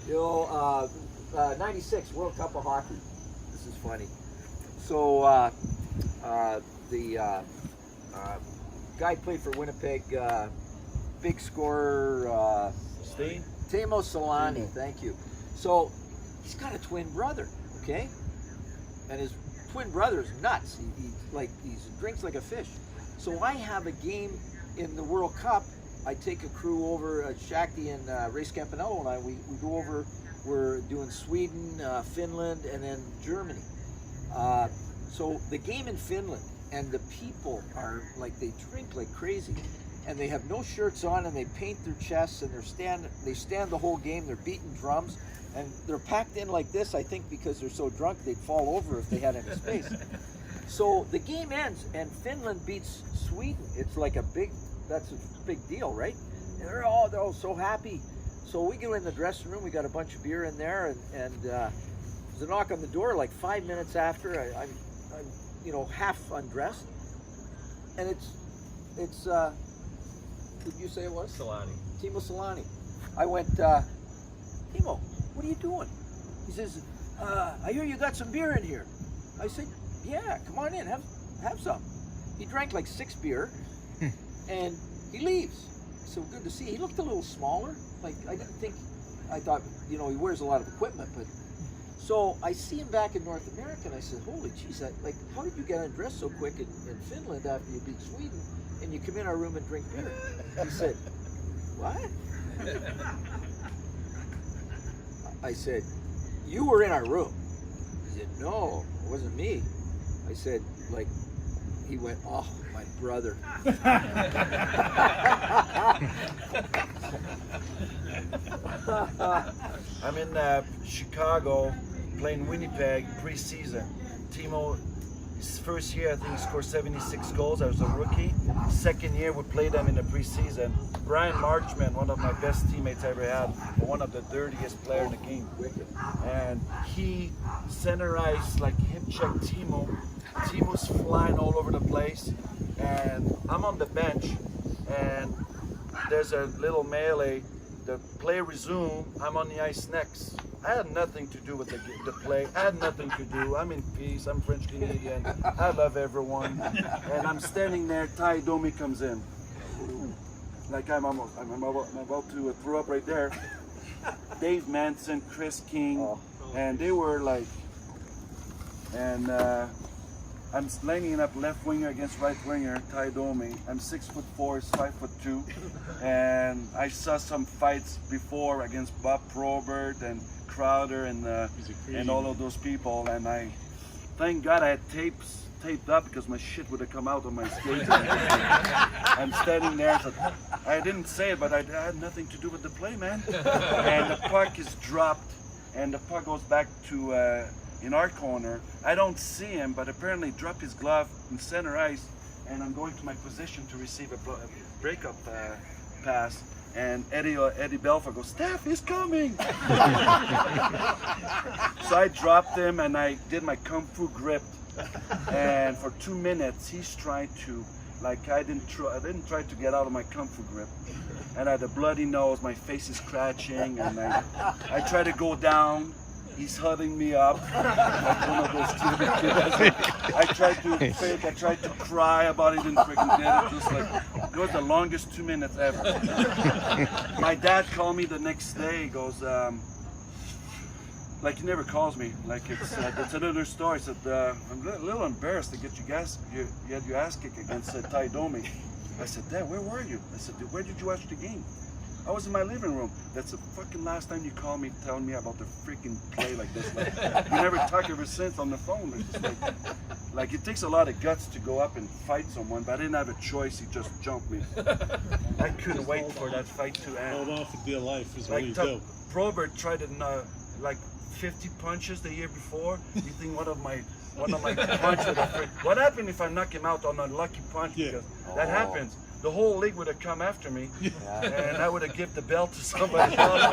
You know, 96 World Cup of Hockey. This is funny. So the guy played for Winnipeg, big scorer, Teemu Selanne, thank you. So he's got a twin brother, okay? And his twin brother's nuts. He drinks like a fish. So I have a game in the World Cup. I take a crew over, Shakti and Ray Scampanello and I, we go over, we're doing Sweden, Finland, and then Germany. So the game in Finland, and the people are like, they drink like crazy. And they have no shirts on, and they paint their chests, and they stand the whole game, they're beating drums, and they're packed in like this, I think because they're so drunk they'd fall over if they had any space. So the game ends, and Finland beats Sweden. It's like that's a big deal, right? And they're all so happy. So we go in the dressing room, we got a bunch of beer in there, and there's a knock on the door like 5 minutes after. I'm you know, half undressed, and it's who did you say it was? Selanne. Teemu Selanne. I went, Timo, what are you doing? He says, I hear you got some beer in here. I said, yeah, come on in, have some. He drank like 6 beer, and he leaves. So good to see. He looked a little smaller. Like I thought, you know, he wears a lot of equipment, but. So I see him back in North America, and I said, holy jeez, like, how did you get undressed so quick in Finland after you beat Sweden, and you come in our room and drink beer? He said, what? I said, you were in our room. He said, no, it wasn't me. I said, like, he went, oh, my brother. I'm in Chicago playing Winnipeg preseason. Timo, his first year, I think he scored 76 goals. I was a rookie. Second year, we played him in the preseason. Brian Marchman, one of my best teammates I ever had, one of the dirtiest players in the game. And he center ice, like hip check Timo. Timo's flying all over the place. And I'm on the bench, and there's a little melee. The play resume, I'm on the ice next. I had nothing to do with the play. I had nothing to do. I'm in peace. I'm French Canadian. I love everyone. And I'm standing there. Ty Domi comes in. Like I'm about to throw up right there. Dave Manson, Chris King, and they were like, and I'm lining up left winger against right winger, Ty Domi. I'm 6'4", he's 5'2", and I saw some fights before against Bob Probert and Crowder and all of those people, and I thank God I had taped up because my shit would have come out on my skates. I'm standing there, so I didn't say it, but I had nothing to do with the play, man. And the puck is dropped, and the puck goes back to in our corner. I don't see him, but apparently dropped his glove in center ice, and I'm going to my position to receive a breakup pass. And Eddie Belfour goes, Steph, he's coming! So I dropped him, and I did my Kung Fu grip. And for 2 minutes, he's trying to, like, I didn't try to get out of my Kung Fu grip. And I had a bloody nose, my face is scratching, and I try to go down. He's huddling me up, like one of those stupid kids. I tried to fake, I tried to cry about it, didn't freaking did it. Just like, it was the longest 2 minutes ever. My dad called me the next day, he goes, like he never calls me, like it's another story. He said, I'm a little embarrassed to get you had your ass kicked against Ty Domi. I said, Dad, where were you? I said, where did you watch the game? I was in my living room. That's the fucking last time you called me telling me about the freaking play like this. Like, we never talked ever since on the phone. It's just like it takes a lot of guts to go up and fight someone, but I didn't have a choice. He just jumped me. I couldn't wait for that fight to end. Hold off for dear life is like what you do. Probert tried to like 50 punches the year before. You think one of my punches? What happened if I knock him out on a lucky punch? Yeah. Because that happens. The whole league would have come after me, and I would have given the belt to somebody else.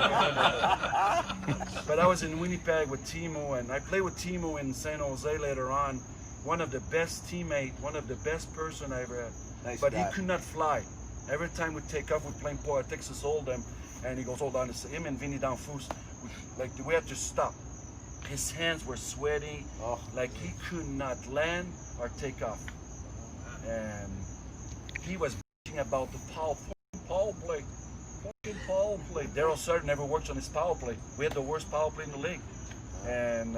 But I was in Winnipeg with Timo, and I played with Timo in San Jose later on. One of the best teammates, one of the best person I ever had. Nice but guy. he could not fly. Every time we take off, we're playing Port Texas Hold'em, and he goes, hold on, it's him and Vinny Danfous. like we had to stop. His hands were sweaty, like he could not land or take off. And he was bitching about the power play. Fucking power play. Daryl Sutter never worked on his power play. We had the worst power play in the league. And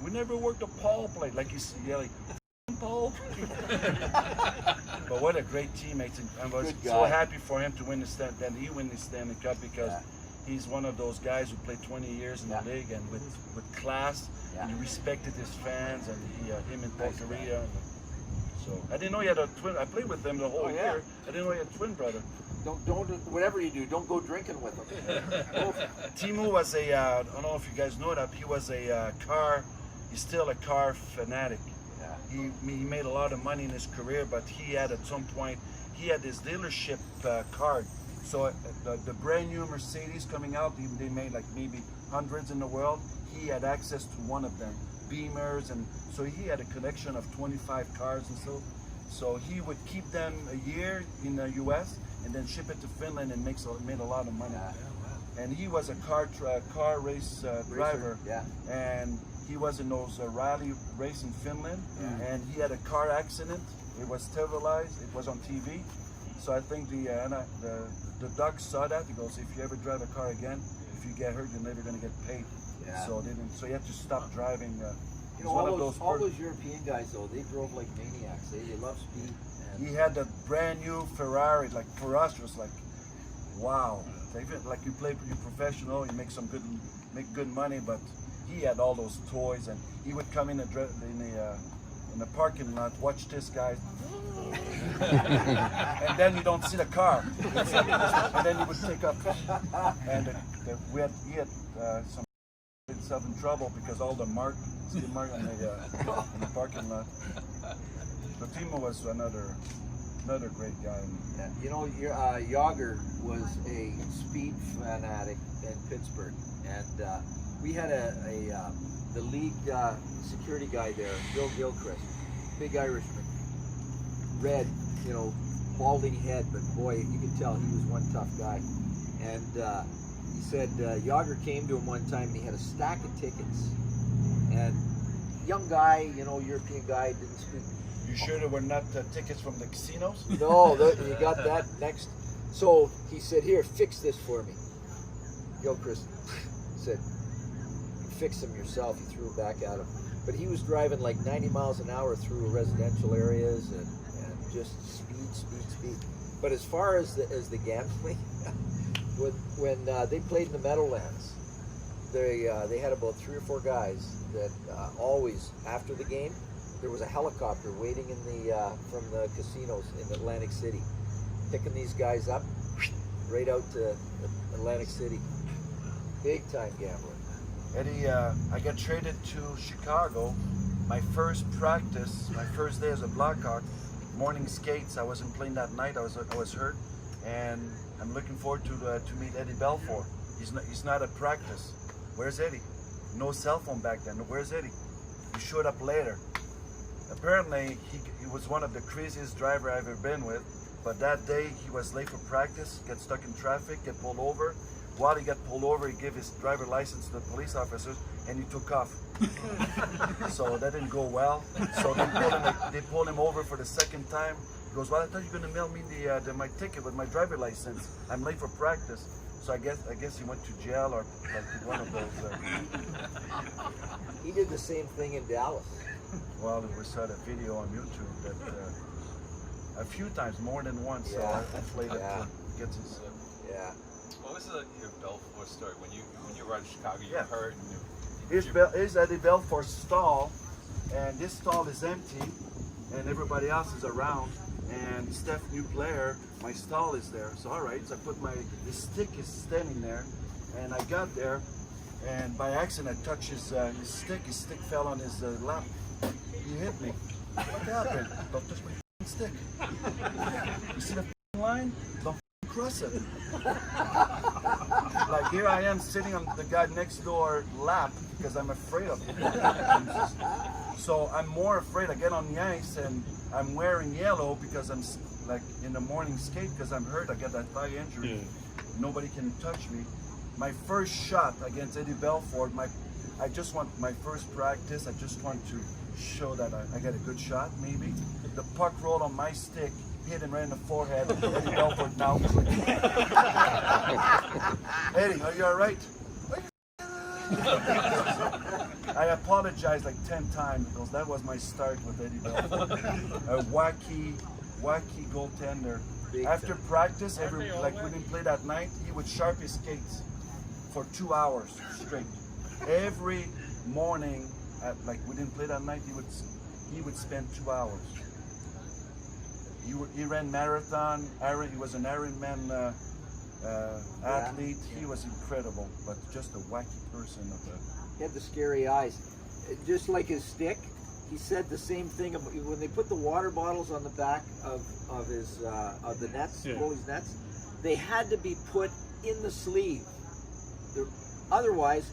we never worked a power play. Like he's yelling, power play. But what a great teammate. I was so happy for him to win the Stanley Cup because he's one of those guys who played 20 years in the league and with class. And he respected his fans and him and Paul Korea. So I didn't know he had a twin. I played with them the whole year. I didn't know he had a twin brother. Don't whatever you do, don't go drinking with him. Timo was a I don't know if you guys know that, he was a he's still a car fanatic. He made a lot of money in his career, but he had at some point, he had his dealership card. So the brand new Mercedes coming out, they made like maybe hundreds in the world. He had access to one of them, Beamers, and so he had a collection of 25 cars and so. So he would keep them a year in the U.S. and then ship it to Finland and made a lot of money. And he was a car race driver, and he was in those rally race in Finland, and he had a car accident. It was televised. It was on TV. So I think the Ducks saw that. He goes, if you ever drive a car again, if you get hurt, you're never going to get paid. So he had to stop driving. You know, all those European guys though, they drove like maniacs. They love speed. He had a brand new Ferrari. Like for us, it was like, wow. Like you play, you're professional, you make good money, but he had all those toys, and he would come in the parking lot, watch this guy, and then you don't see the car, and then he would take up, and he had some himself in trouble because all the skid mark in the parking lot. So Timo was another great guy. You know, Yager was a speed fanatic in Pittsburgh, and we had the league security guy there, Bill Gilchrist, big Irishman, red, balding head, but boy, you could tell he was one tough guy. And he said Yager came to him one time and he had a stack of tickets, and young guy, European guy, didn't speak. You sure there were not tickets from the casinos? No, you got that next. So he said, here, fix this for me. Gilchrist said, fix them yourself. He threw them back at him. But he was driving like 90 miles an hour through residential areas and just speed. But as far as the gambling, when they played in the Meadowlands, they had about 3 or 4 guys that always, after the game, there was a helicopter waiting from the casinos in Atlantic City, picking these guys up right out to Atlantic City. Big time gambling. Eddie, I got traded to Chicago. My first practice, my first day as a Blackhawk, morning skates. I wasn't playing that night. I was hurt, and I'm looking forward to meet Eddie Belfour. He's not at practice. Where's Eddie? No cell phone back then. Where's Eddie? He showed up later. Apparently, he was one of the craziest driver I've ever been with, but that day he was late for practice, get stuck in traffic, get pulled over. While he got pulled over, he gave his driver license to the police officers, and he took off. So that didn't go well. So they pulled him over for the second time. He goes, well, I thought you were going to mail me my ticket with my driver license. I'm late for practice. So I guess he went to jail or like one of those. He did the same thing in Dallas. Well, we saw the video on YouTube that a few times, more than once. So hopefully that gets his. What was your Belfour story when you were in Chicago? You were hurt. Here's Eddie Belfour's stall, and this stall is empty, and everybody else is around. And Steph, new player, my stall is there. So all right, so I put his stick is standing there, and I got there, and by accident I touched his stick. His stick fell on his lap. He hit me. What happened? Don't touch my stick. You see the line? Don't cross it. Like here I am sitting on the guy next door lap because I'm afraid of him. So I'm more afraid. I get on the ice and I'm wearing yellow because I'm like in the morning skate because I'm hurt. I got that thigh injury. Nobody can touch me. my first shot against Eddie Belfort, I just want my first practice. I just want to show that I got a good shot, maybe. The puck rolled on my stick, hit him right in the forehead. Eddie Belfort now. Eddie, are you all right? I apologized like 10 times because that was my start with Eddie Belfort. A wacky goaltender. After practice, like we didn't play that night, he would sharp his skates for 2 hours straight. Every morning, like we didn't play that night, he would spend 2 hours. He ran marathon. He was an Ironman athlete. He was incredible, but just a wacky person. He had the scary eyes, just like his stick. He said the same thing about when they put the water bottles on the back of the nets, goalie's nets. They had to be put in the sleeve. Otherwise,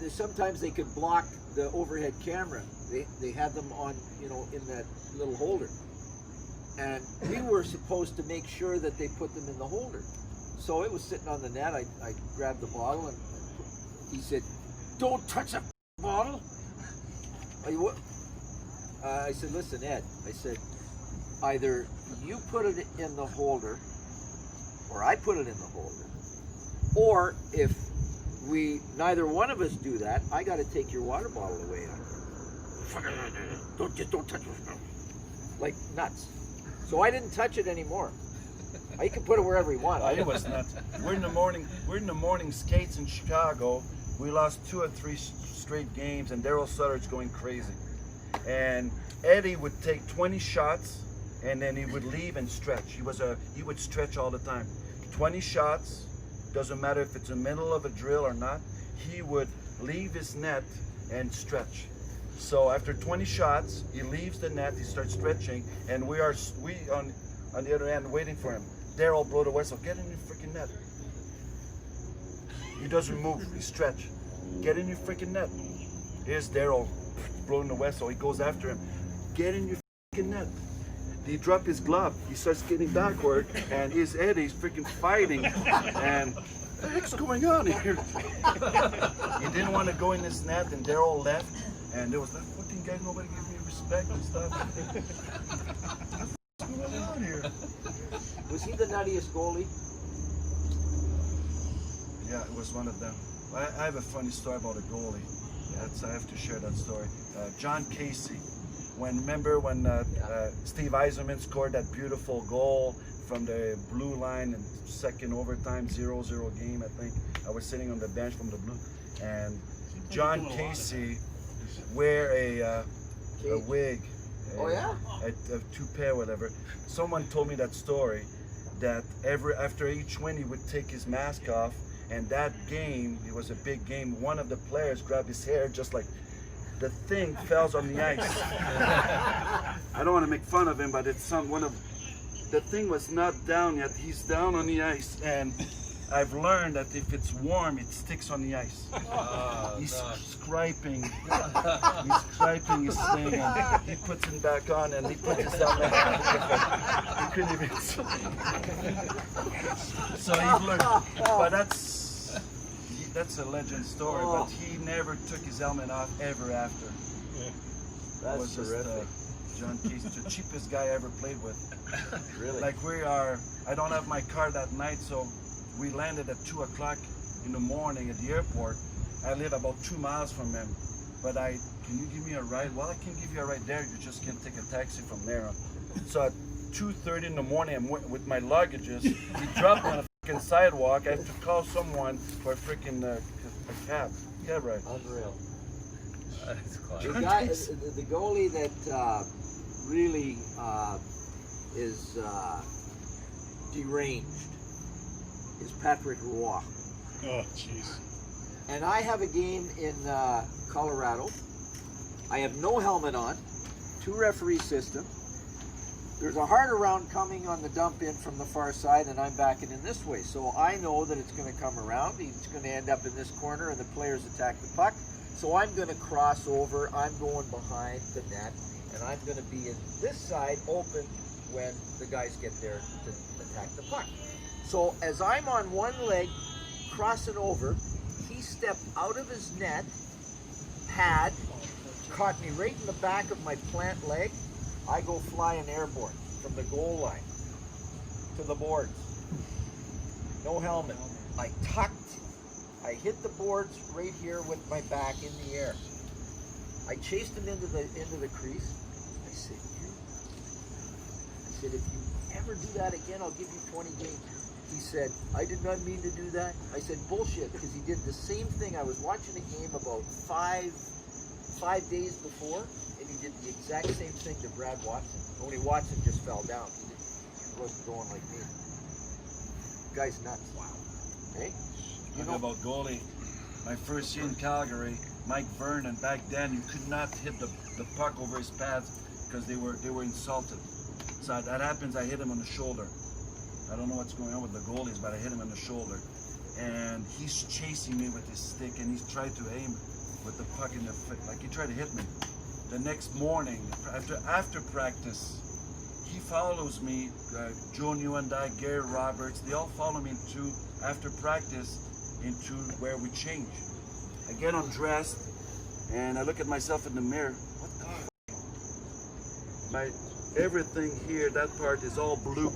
sometimes they could block the overhead camera. They had them on, in that little holder, and we were supposed to make sure that they put them in the holder. So it was sitting on the net. I grabbed the bottle and he said, "Don't touch that bottle." I said, "Listen, Ed," I said, "either you put it in the holder or I put it in the holder. Or if neither one of us do that, I got to take your water bottle away." Don't touch it. Like nuts. So I didn't touch it anymore. He can put it wherever he wants. It was nuts. We're in the morning skates in Chicago. We lost 2 or 3 straight games, and Daryl Sutter's going crazy. And Eddie would take 20 shots, and then he would leave and stretch. He would stretch all the time. 20 shots, doesn't matter if it's in the middle of a drill or not. He would leave his net and stretch. So after 20 shots, he leaves the net, he starts stretching, and we on the other end waiting for him. Daryl blow the whistle. "Get in your freaking net." He doesn't move. He stretch. "Get in your freaking net." Here's Daryl blowing the whistle. He goes after him. "Get in your freaking net." He dropped his glove. He starts getting backward, and his Eddie's freaking fighting. And what the heck's going on here? He didn't want to go in his net, and Daryl left. And there was that fucking guy. Nobody gives me respect and stuff. What's going on here? Was he the nuttiest goalie? Yeah, it was one of them. I have a funny story about a goalie. I have to share that story. John Casey. Remember when Steve Yzerman scored that beautiful goal from the blue line in second overtime, 0-0 game, I think. I was sitting on the bench from the blue, and John Casey wear a wig. A toupee, whatever. Someone told me that story, that after each win he would take his mask off, and that game, it was a big game, one of the players grabbed his hair, just like the thing falls on the ice. I don't want to make fun of him, but it's the thing was not down yet. He's down on the ice, and I've learned that if it's warm, it sticks on the ice. He's scraping his thing, and he puts it back on, and he puts his helmet on. He couldn't even. So he learned. But that's a legend story. But he never took his helmet off ever after. That's terrific. John Casey, the cheapest guy I ever played with. Really? Like I don't have my car that night, so we landed at 2 o'clock in the morning at the airport. I live about 2 miles from him. But can you give me a ride? Well, I can give you a ride there. You just can't take a taxi from there. So at 2:30 in the morning, I'm with my luggages. He dropped me on a freaking sidewalk. I have to call someone for a freaking a cab ride. Unreal. That's classic. The goalie that really is deranged is Patrick Roy. Oh, jeez. And I have a game in Colorado. I have no helmet on, 2 referee system. There's a hard around coming on the dump in from the far side, and I'm backing in this way. So I know that it's going to come around. It's going to end up in this corner, and the players attack the puck. So I'm going to cross over. I'm going behind the net, and I'm going to be in this side open when the guys get there to attack the puck. So as I'm on one leg crossing over. He stepped out of his net pad, caught me right in the back of my plant leg. I go flying airborne from the goal line to the boards. No helmet. I tucked. I hit the boards right here with my back in the air. I chased him into the crease. I said, if you ever do that again, I'll give you 20 games. He said, I did not mean to do that. I said, bullshit, because he did the same thing. I was watching a game about five days before, and he did the exact same thing to Brad Watson. Only Watson just fell down. He wasn't going like me. Guy's nuts. Wow. Hey? You know about goalie. My first year in Calgary, Mike Vernon, back then you could not hit the puck over his pads because they were insulted. So that happens, I hit him on the shoulder. I don't know what's going on with the goalies, but I hit him on the shoulder. And he's chasing me with his stick, and he's tried to aim with the puck in the foot, like he tried to hit me. The next morning, after practice, he follows me, Joe Newendike, Gary Roberts, they all follow me after practice into where we change. I get undressed, and I look at myself in the mirror. What the f***? Everything here, that part is all blue.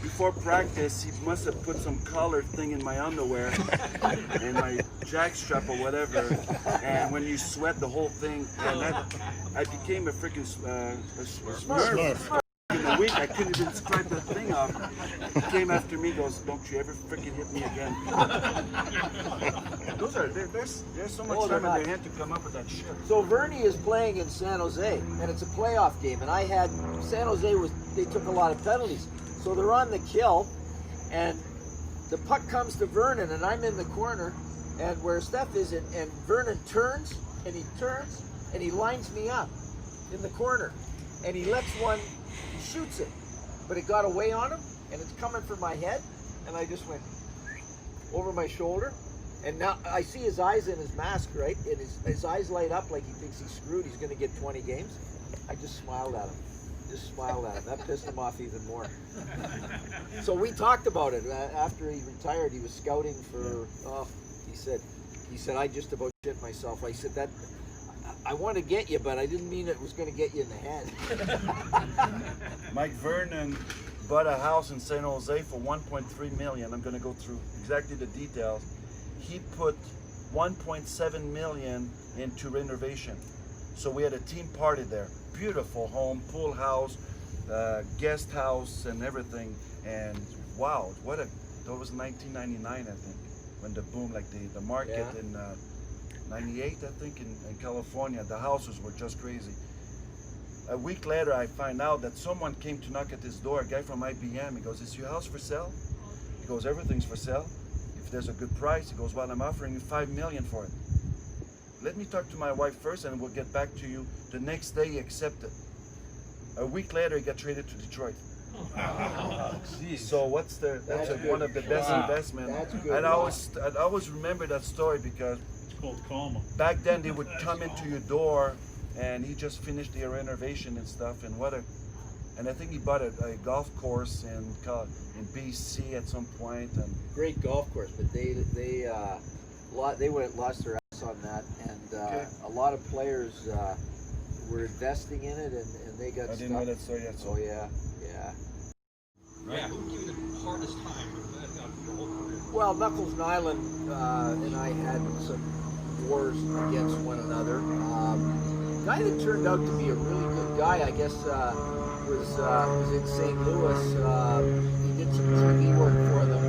Before practice, he must have put some collar thing in my underwear and my jackstrap or whatever. And when you sweat, the whole thing, and I became a freaking smurf. In a week, I couldn't even scrape that thing off. He came after me, goes, "Don't you ever freaking hit me again." There's so much time in their hand to come up with that shit. So Vernie is playing in San Jose, and it's a playoff game. And San Jose they took a lot of penalties. So they're on the kill, and the puck comes to Vernon, and I'm in the corner, and where Steph is, and Vernon turns, and he lines me up in the corner, and he lets one, he shoots it, but it got away on him, and it's coming for my head, and I just went over my shoulder, and now I see his eyes in his mask, right, and his eyes light up like he thinks he's screwed, he's going to get 20 games. I just smiled at him. That pissed him off even more. So we talked about it. After he retired, he was scouting for, he said, I just about shit myself. I said, that I want to get you, but I didn't mean it was going to get you in the head. Mike Vernon bought a house in San Jose for $1.3 million. I'm going to go through exactly the details. He put $1.7 million into renovation. So we had a team party there. Beautiful home, pool house, guest house, and everything. And wow, that was 1999, I think, when the boom, like the market in 98, I think, in California. The houses were just crazy. A week later, I find out that someone came to knock at his door, a guy from IBM. He goes, "Is your house for sale?" He goes, "Everything's for sale. If there's a good price." He goes, "Well, I'm offering you $5 million for it. Let me talk to my wife first and we'll get back to you." The next day he accepted. A week later he got traded to Detroit. So that's one of the best investments. And I always remember that story because it's called karma. Back then they would come into your door and he just finished the renovation and stuff, and I think he bought a golf course in BC at some point. And great golf course, but they lost their ass on that, and a lot of players were investing in it, and they got stuck. I didn't know that story yet. Oh yeah. Right. Who gave you the hardest time your whole career? Well, Knuckles Nyland and I had some wars against one another. Guy that turned out to be a really good guy, I guess, was in St. Louis. He did some TV work for them.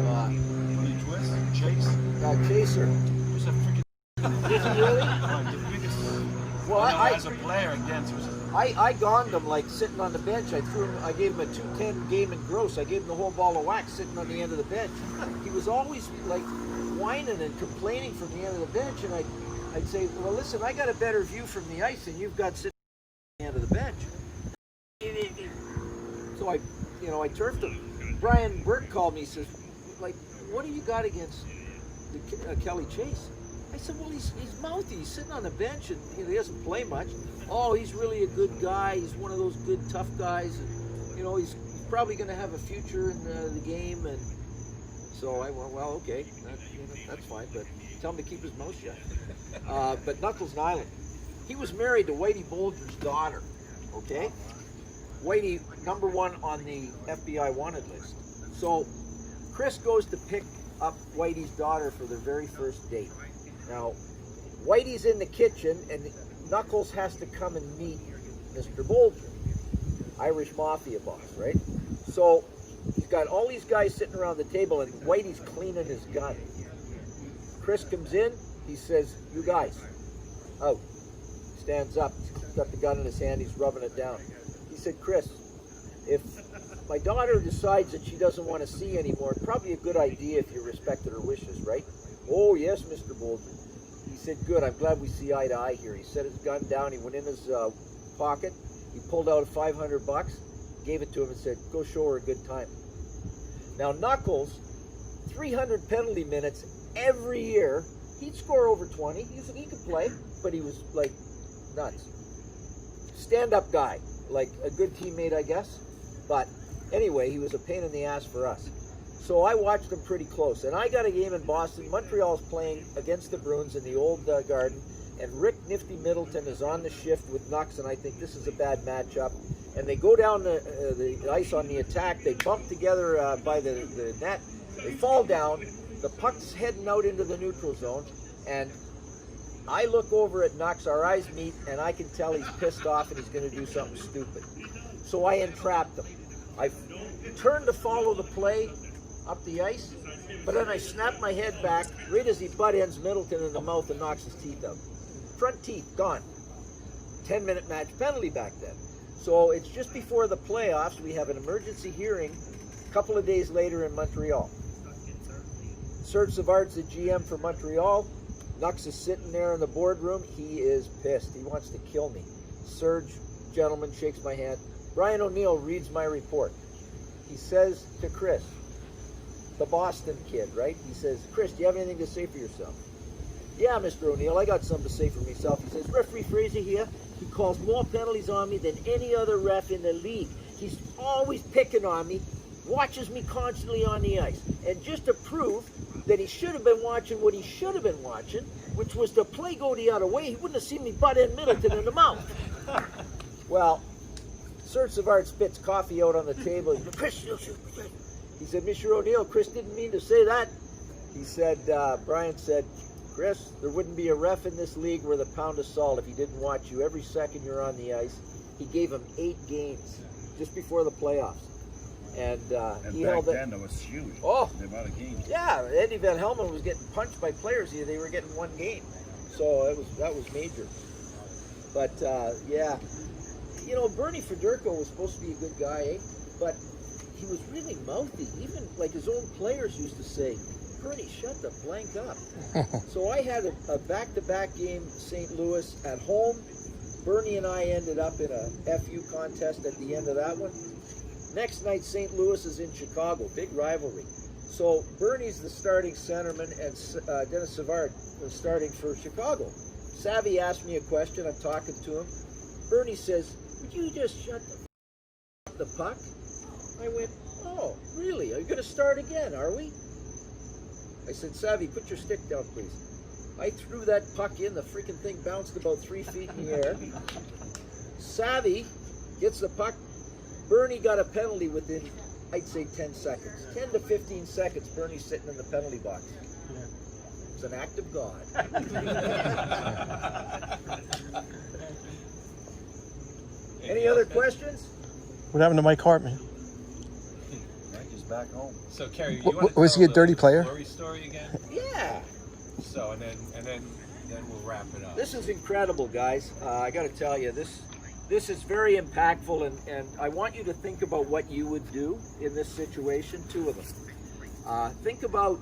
Chaser. Who's a freaking Is he really? the biggest. Well, as a player against. I gonned him like sitting on the bench. I gave him a 210 game in gross. I gave him the whole ball of wax sitting on the end of the bench. He was always like whining and complaining from the end of the bench, and I'd say, "Well, listen, I got a better view from the ice than you've got sitting on the end of the bench." So I turfed him. Brian Burke called me. He says, "Like, what do you got against Kelly Chase?" I said, "Well, he's mouthy. He's sitting on the bench and he doesn't play much. Oh, he's really a good guy. He's one of those good, tough guys. And, he's probably going to have a future in the game." And So I went, well, okay, that's fine, but tell him to keep his mouth shut. But Knuckles Nyland, he was married to Whitey Bulger's daughter, okay? Whitey, #1 on the FBI wanted list. So Chris goes to pick up Whitey's daughter for their very first date. Now, Whitey's in the kitchen, and Knuckles has to come and meet Mr. Bulger, Irish Mafia boss, right? So he's got all these guys sitting around the table, and Whitey's cleaning his gun. Chris comes in, he says, "You guys, out." Stands up, he's got the gun in his hand, he's rubbing it down. He said, "Chris, if my daughter decides that she doesn't want to see anymore, it's probably a good idea if you respected her wishes, right?" "Oh, yes, Mr. Bulger." He said, "Good, I'm glad we see eye to eye here." He set his gun down, he went in his pocket, he pulled out $500, gave it to him and said, "Go show her a good time." Now Knuckles, 300 penalty minutes every year. He'd score over 20. He could play, but he was like nuts. Stand-up guy, like a good teammate, I guess. But anyway, he was a pain in the ass for us. So I watched him pretty close. And I got a game in Boston. Montreal's playing against the Bruins in the old Garden. And Rick Nifty Middleton is on the shift with Nux, and I think this is a bad matchup. And they go down the ice on the attack. They bump together by the net. They fall down. The puck's heading out into the neutral zone. And I look over at Nux, our eyes meet, and I can tell he's pissed off and he's going to do something stupid. So I entrapped him. I turned to follow the play up the ice, but then I snapped my head back right as he butt ends Middleton in the mouth and knocks his teeth out. Front teeth, gone. 10-minute match penalty back then. So it's just before the playoffs. We have an emergency hearing a couple of days later in Montreal. Serge Savard's the GM for Montreal. Nux is sitting there in the boardroom. He is pissed. He wants to kill me. Serge, gentleman, shakes my hand. Brian O'Neill reads my report. He says to Chris, the Boston kid, right? He says, "Chris, do you have anything to say for yourself?" "Yeah, Mr. O'Neill, I got something to say for myself." He says, "Referee Fraser here, he calls more penalties on me than any other ref in the league. He's always picking on me, watches me constantly on the ice. And just to prove that he should have been watching what he should have been watching, which was the play go the other way, he wouldn't have seen me butt in Middleton in the mouth." Well, Serge Savard spits coffee out on the table. He said, "Chris, he said, Mr. O'Neill, Chris didn't mean to say that." He said, Brian said, "Chris, there wouldn't be a ref in this league worth a pound of salt if he didn't watch you every second you're on the ice." He gave him 8 games just before the playoffs. And he held it. Then it was huge. Oh, the amount of games. Yeah, Eddie Van Helmen was getting punched by players. They were getting 1 game. So that was major. But yeah, you know, Bernie Federko was supposed to be a good guy, eh? But he was really mouthy. Even like his own players used to say, "Bernie, shut the blank up." So I had a back-to-back game, St. Louis at home. Bernie and I ended up in a FU contest at the end of that one. Next night, St. Louis is in Chicago, big rivalry. So Bernie's the starting centerman, and Dennis Savard was starting for Chicago. Savvy asked me a question. I'm talking to him. Bernie says, "Would you just shut the puck?" I went, "Oh, really? Are you going to start again, are we?" I said, "Savvy, put your stick down, please." I threw that puck in. The freaking thing bounced about 3 feet in the air. Savvy gets the puck. Bernie got a penalty within, I'd say, 10 seconds. 10 to 15 seconds, Bernie's sitting in the penalty box. It was an act of God. Any other questions? What happened to Mike Hartman? Mike is back home. So Kerry, you want to Was he a dirty player? Story again? Yeah. So and then we'll wrap it up. This is incredible, guys. I got to tell you, this is very impactful, and I want you to think about what you would do in this situation. 2 of them. Think about,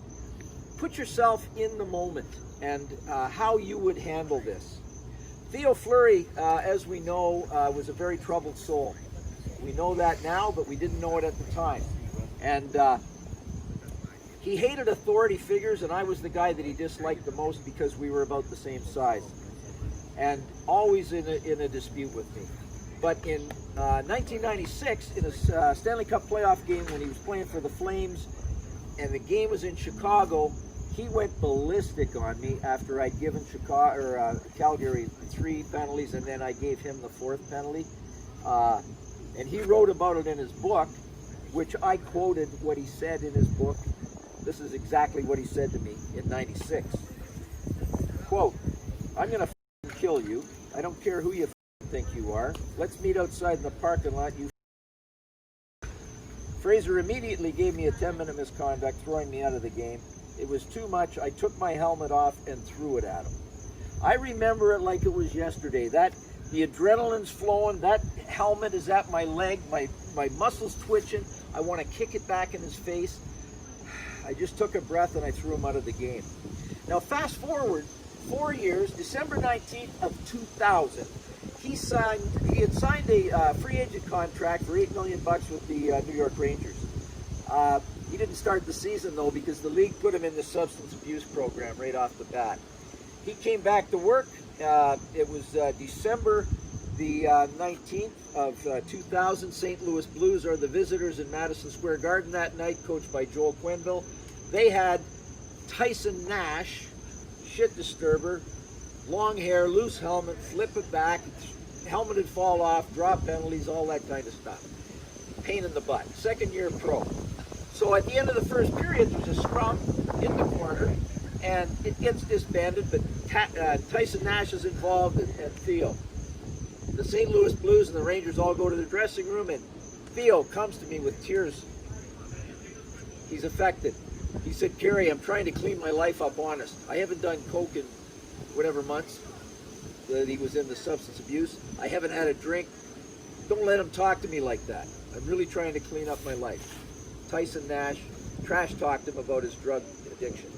put yourself in the moment and how you would handle this. Theo Fleury, as we know, was a very troubled soul. We know that now, but we didn't know it at the time. And he hated authority figures, and I was the guy that he disliked the most because we were about the same size. And always in a dispute with me. But in 1996, in a Stanley Cup playoff game when he was playing for the Flames, and the game was in Chicago. He went ballistic on me after I'd given Calgary 3 penalties, and then I gave him the 4th penalty. And he wrote about it in his book, which I quoted what he said in his book. This is exactly what he said to me in '96. Quote, "I'm going to kill you. I don't care who you think you are. Let's meet outside in the parking lot. You." Fraser immediately gave me a 10-minute misconduct, throwing me out of the game. It was too much. I took my helmet off and threw it at him. I remember it like it was yesterday. The adrenaline's flowing. That helmet is at my leg. My muscles twitching. I want to kick it back in his face. I just took a breath and I threw him out of the game. Now fast forward 4 years, December 19th of 2000. He had signed a free agent contract for $8 million with the New York Rangers. He didn't start the season though because the league put him in the substance abuse program right off the bat. He came back to work. It was December the 19th of 2000. St. Louis Blues are the visitors in Madison Square Garden that night, coached by Joel Quenneville. They had Tyson Nash, shit disturber, long hair, loose helmet, flip it back, helmet would fall off, drop penalties, all that kind of stuff. Pain in the butt. 2nd year pro. So at the end of the first period, there's a scrum in the corner, and it gets disbanded, but Tyson Nash is involved and Theo. The St. Louis Blues and the Rangers all go to the dressing room, and Theo comes to me with tears. He's affected. He said, "Kerry, I'm trying to clean my life up honest. I haven't done coke in whatever months that he was in the substance abuse. I haven't had a drink. Don't let him talk to me like that. I'm really trying to clean up my life." Tyson Nash trash talked him about his drug addiction.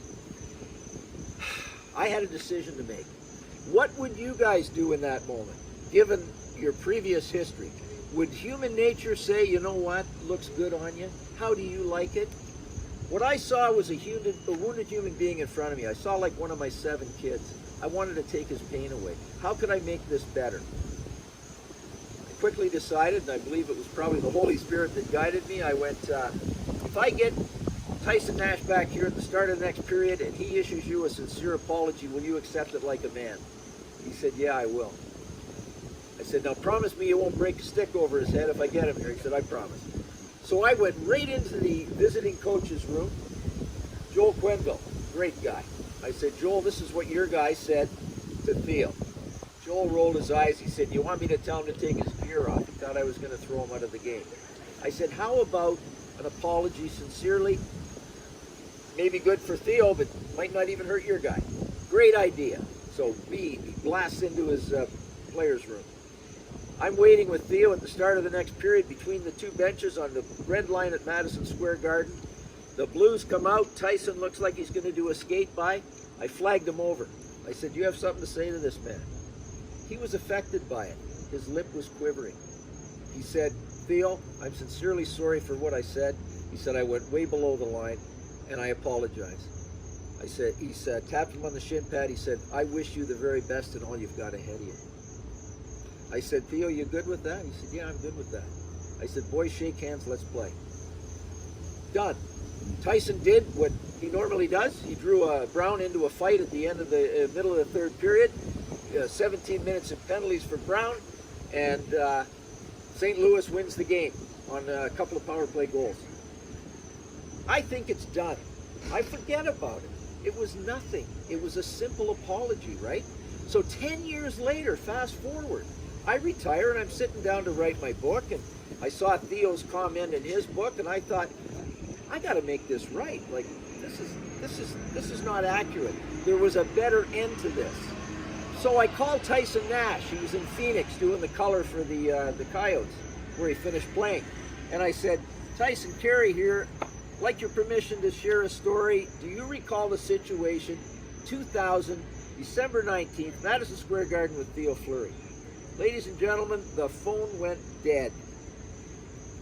I had a decision to make. What would you guys do in that moment, given your previous history? Would human nature say, you know what, looks good on you? How do you like it? What I saw was a wounded human being in front of me. I saw like one of my 7 kids. I wanted to take his pain away. How could I make this better? I quickly decided, and I believe it was probably the Holy Spirit that guided me. I went, if I get Tyson Nash back here at the start of the next period and he issues you a sincere apology, will you accept it like a man? He said, "Yeah, I will." I said, "Now promise me you won't break a stick over his head if I get him here." He said, "I promise." So I went right into the visiting coach's room. Joel Quenneville, great guy. I said, "Joel, this is what your guy said to Theo." Joel rolled his eyes. He said, "You want me to tell him to take his gear off?" He thought I was going to throw him out of the game. I said, "How about an apology sincerely? Maybe good for Theo, but might not even hurt your guy." Great idea. So he blasts into his player's room. I'm waiting with Theo at the start of the next period between the 2 benches on the red line at Madison Square Garden. The Blues come out. Tyson looks like he's going to do a skate by. I flagged him over. I said, "You have something to say to this man?" He was affected by it. His lip was quivering. He said, "Theo, I'm sincerely sorry for what I said." He said, "I went way below the line, and I apologize." He said, tapped him on the shin pad. He said, "I wish you the very best in all you've got ahead of you." I said, "Theo, you good with that?" He said, "Yeah, I'm good with that." I said, "Boys, shake hands, let's play." Done. Tyson did what he normally does. He drew Brown into a fight at the end of the middle of the 3rd period. 17 minutes of penalties for Brown, and St. Louis wins the game on a couple of power play goals. I think it's done. I forget about it. It was nothing. It was a simple apology, right? So 10 years later, fast forward, I retire and I'm sitting down to write my book, and I saw Theo's comment in his book, and I thought, I got to make this right. Like, this is not accurate. There was a better end to this. So I called Tyson Nash. He was in Phoenix doing the color for the Coyotes, where he finished playing. And I said, "Tyson, Kerry here. Like your permission to share a story. Do you recall the situation, 2000, December 19th, Madison Square Garden with Theo Fleury?" Ladies and gentlemen, the phone went dead.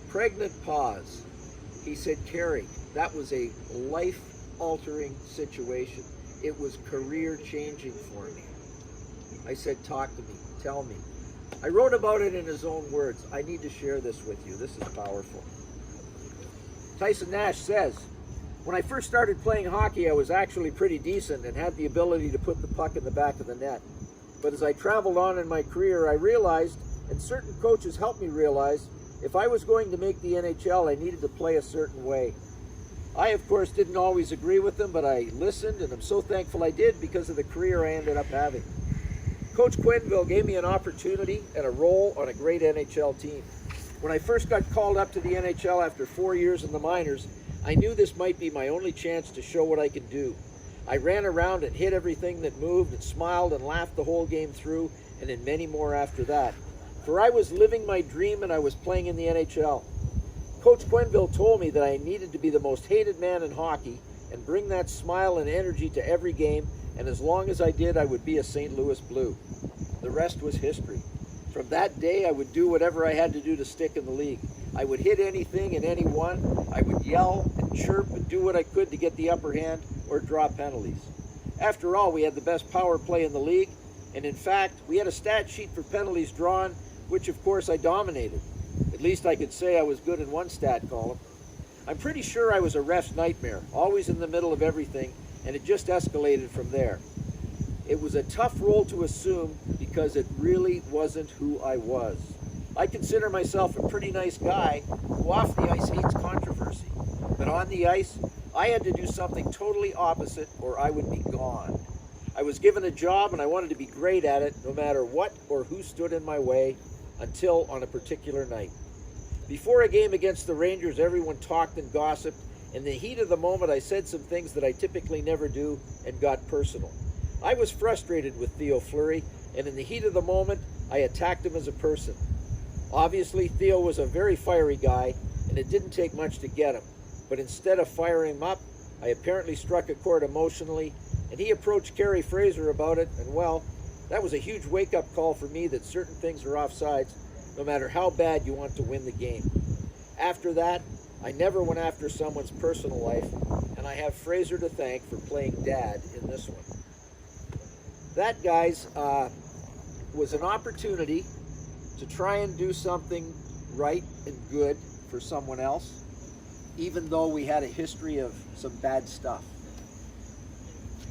Pregnant pause. He said, "Kerry, that was a life-altering situation. It was career-changing for me." I said, "Talk to me. Tell me." I wrote about it in his own words. I need to share this with you. This is powerful. Tyson Nash says, When I first started playing hockey, I was actually pretty decent and had the ability to put the puck in the back of the net. But as I traveled on in my career, I realized, and certain coaches helped me realize, if I was going to make the NHL, I needed to play a certain way. I, of course, didn't always agree with them, but I listened, and I'm so thankful I did because of the career I ended up having. Coach Quenneville gave me an opportunity and a role on a great NHL team. When I first got called up to the NHL after 4 years in the minors, I knew this might be my only chance to show what I could do. I ran around and hit everything that moved and smiled and laughed the whole game through, and in many more after that. For I was living my dream and I was playing in the NHL. Coach Quenneville told me that I needed to be the most hated man in hockey and bring that smile and energy to every game, and as long as I did, I would be a St. Louis Blue. The rest was history. From that day, I would do whatever I had to do to stick in the league. I would hit anything and anyone. I would yell and chirp and do what I could to get the upper hand or draw penalties. After all, we had the best power play in the league, and in fact, we had a stat sheet for penalties drawn, which of course I dominated. At least I could say I was good in one stat column. I'm pretty sure I was a ref's nightmare, always in the middle of everything, and it just escalated from there. It was a tough role to assume because it really wasn't who I was. I consider myself a pretty nice guy who off the ice hates controversy. But on the ice, I had to do something totally opposite or I would be gone. I was given a job and I wanted to be great at it no matter what or who stood in my way until on a particular night. Before a game against the Rangers, everyone talked and gossiped. In the heat of the moment, I said some things that I typically never do and got personal. I was frustrated with Theo Fleury, and in the heat of the moment, I attacked him as a person. Obviously, Theo was a very fiery guy, and it didn't take much to get him. But instead of firing him up, I apparently struck a chord emotionally, and he approached KERRY FRASER about it, and well, that was a huge wake-up call for me that certain things are offsides, no matter how bad you want to win the game. After that, I never went after someone's personal life, and I have Fraser to thank for playing dad in this one. That, guys, was an opportunity to try and do something right and good for someone else, even though we had a history of some bad stuff.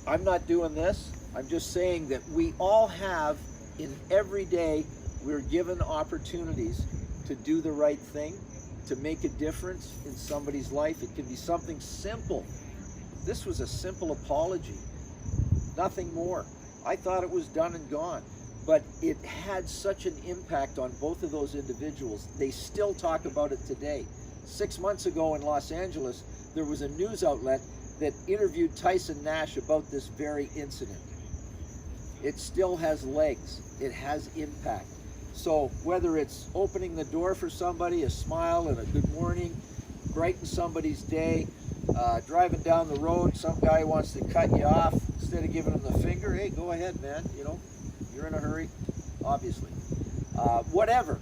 I'm not doing this. I'm just saying that we all have, in every day, we're given opportunities to do the right thing, to make a difference in somebody's life. It can be something simple. This was a simple apology, nothing more. I thought it was done and gone, but it had such an impact on both of those individuals. They still talk about it today. 6 months ago in Los Angeles, there was a news outlet that interviewed Tyson Nash about this very incident. It still has legs. It has impact. So whether it's opening the door for somebody, a smile and a good morning, brighten somebody's day, driving down the road, some guy wants to cut you off, instead of giving him the finger, hey, go ahead, man, you know, you're in a hurry, obviously. Whatever,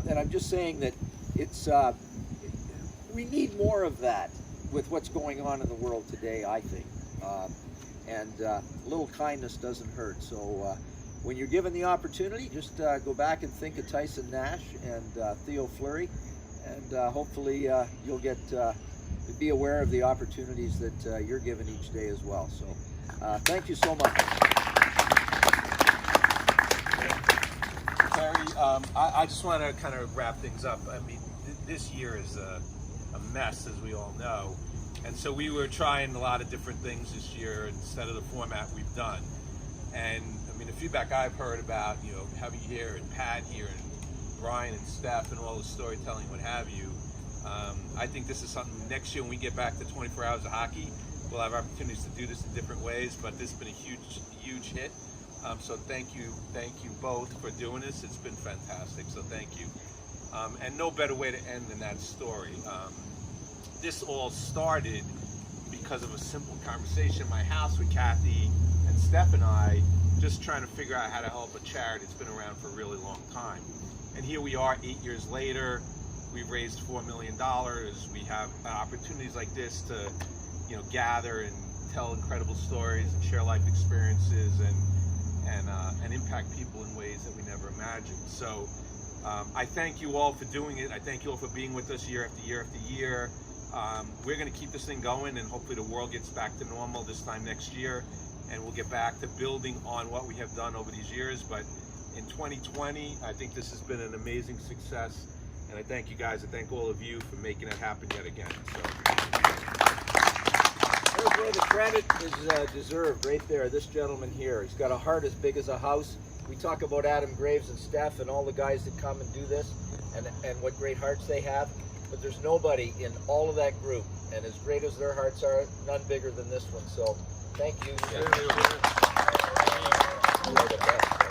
and I'm just saying that it's, we need more of that with what's going on in the world today, I think. And a little kindness doesn't hurt. So when you're given the opportunity, just go back and think of Tyson Nash and Theo Fleury, and hopefully you'll get be aware of the opportunities that you're given each day as well. So thank you so much. Kerry, I just want to kind of wrap things up. I mean, this year is a mess, as we all know. And so we were trying a lot of different things this year instead of the format we've done. And I mean, the feedback I've heard about, you know, having you here and Pat here and Brian and Steph and all the storytelling, what have you, I think this is something next year when we get back to 24 hours of hockey, we'll have opportunities to do this in different ways, but this has been a huge hit. So thank you both for doing this. It's been fantastic, so thank you. And no better way to end than that story. This all started because of a simple conversation in my house with Kathy and Steph and I, just trying to figure out how to help a charity that's been around for a really long time. And here we are 8 years later. We've raised $4 million. We have opportunities like this to, you know, gather and tell incredible stories and share life experiences and impact people in ways that we never imagined. So I thank you all for doing it. I thank you all for being with us year after year after year. We're going to keep this thing going, and hopefully the world gets back to normal this time next year, and we'll get back to building on what we have done over these years. But in 2020, I think this has been an amazing success, and I thank you guys. I thank all of you for making it happen yet again. So. There's where the credit is deserved, right there. This gentleman here, he's got a heart as big as a house. We talk about Adam Graves and Steph and all the guys that come and do this, and what great hearts they have. But there's nobody in all of that group, and as great as their hearts are, none bigger than this one. So thank you. Yeah. You're the best.